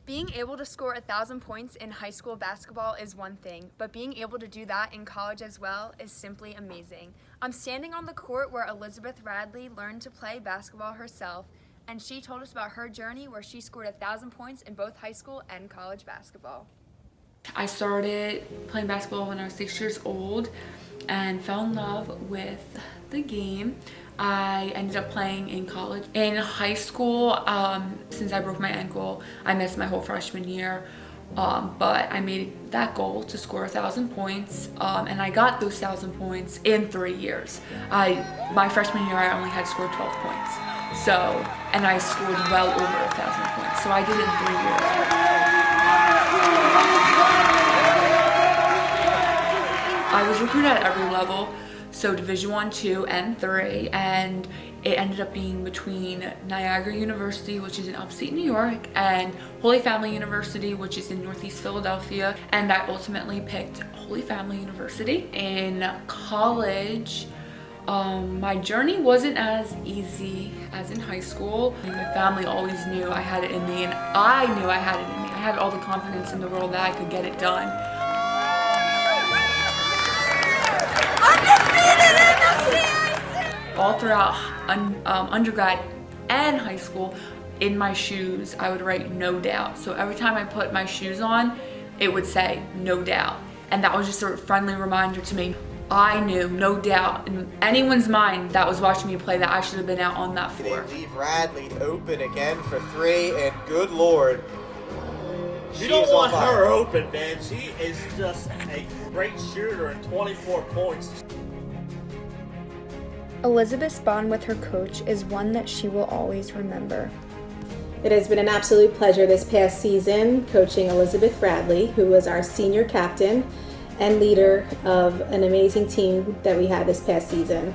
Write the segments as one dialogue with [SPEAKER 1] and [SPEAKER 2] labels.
[SPEAKER 1] Being able to score 1,000 points in high school basketball is one thing, but being able to do that in college as well is simply amazing. I'm standing on the court where Elizabeth Radley learned to play basketball herself, and she told us about her journey where she scored 1,000 points in both high school and college basketball.
[SPEAKER 2] I started playing basketball when I was 6 years old and fell in love with the game. I ended up playing in college. In high school, since I broke my ankle, I missed my whole freshman year. But I made that goal to score 1,000 points, and I got those 1,000 points in 3 years. My freshman year, I only had scored 12 points. And I scored well over 1,000 points. So I did it in 3 years. I was recruited at every level, so Division I, II, and III, and it ended up being between Niagara University, which is in upstate New York, and Holy Family University, which is in Northeast Philadelphia, and I ultimately picked Holy Family University. In college, my journey wasn't as easy as in high school. My family always knew I had it in me, and I knew I had it in me. I had all the confidence in the world that I could get it done. All throughout undergrad and high school, in my shoes, I would write "no doubt." So every time I put my shoes on, it would say "no doubt." And that was just a friendly reminder to me. I knew, no doubt, in anyone's mind that was watching me play, that I should have been out on that floor.
[SPEAKER 3] They leave Radley open again for three, and good Lord.
[SPEAKER 4] You don't want her open, man. She is just a great shooter and 24 points.
[SPEAKER 1] Elizabeth's bond with her coach is one that she will always remember.
[SPEAKER 5] It has been an absolute pleasure this past season coaching Elizabeth Radley, who was our senior captain and leader of an amazing team that we had this past season.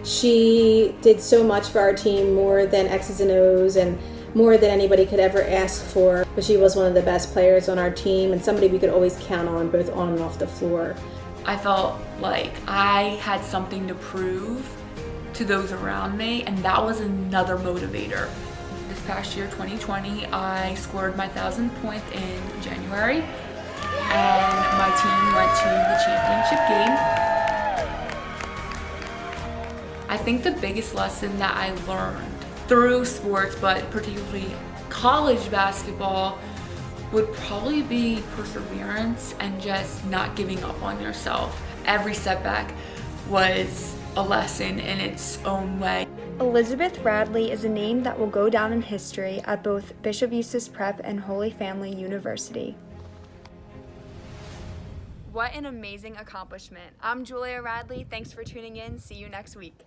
[SPEAKER 5] She did so much for our team, more than X's and O's and more than anybody could ever ask for, but she was one of the best players on our team and somebody we could always count on both on and off the floor.
[SPEAKER 2] I felt like I had something to prove to those around me, and that was another motivator. This past year, 2020, I scored my 1,000th point in January, and my team went to the championship game. I think the biggest lesson that I learned through sports, but particularly college basketball, would probably be perseverance and just not giving up on yourself. Every setback was a lesson in its own way.
[SPEAKER 1] Elizabeth Radley is a name that will go down in history at both Bishop Eustace Prep and Holy Family University. What an amazing accomplishment. I'm Julia Radley. Thanks for tuning in. See you next week.